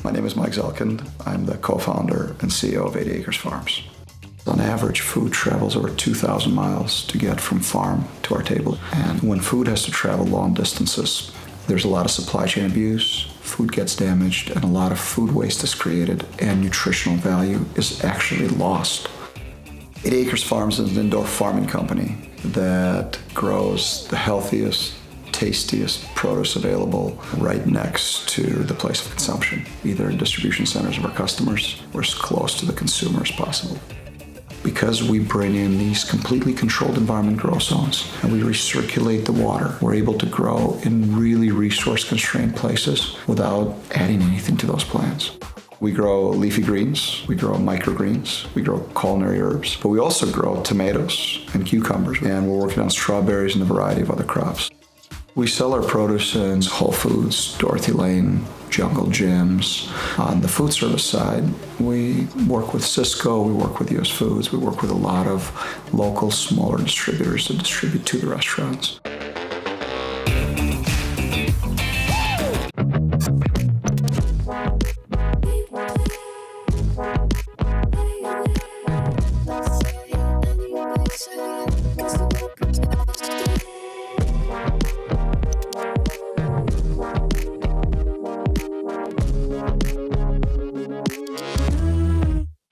My name is Mike Zelkind. I'm the co-founder and CEO of 80 Acres Farms. On average, food travels over 2,000 miles to get from farm to our table. And when food has to travel long distances, there's a lot of supply chain abuse, food gets damaged, and a lot of food waste is created, and nutritional value is actually lost. 80 Acres Farms is an indoor farming company that grows the healthiest, tastiest produce available right next to the place of consumption, either in distribution centers of our customers or as close to the consumer as possible. Because we bring in these completely controlled environment grow zones and we recirculate the water, we're able to grow in really resource-constrained places without adding anything to those plants. We grow leafy greens, we grow microgreens, we grow culinary herbs, but we also grow tomatoes and cucumbers, and we're working on strawberries and a variety of other crops. We sell our produce in Whole Foods, Dorothy Lane, Jungle Gyms. On the food service side, we work with Sysco, we work with US Foods, we work with a lot of local, smaller distributors that distribute to the restaurants.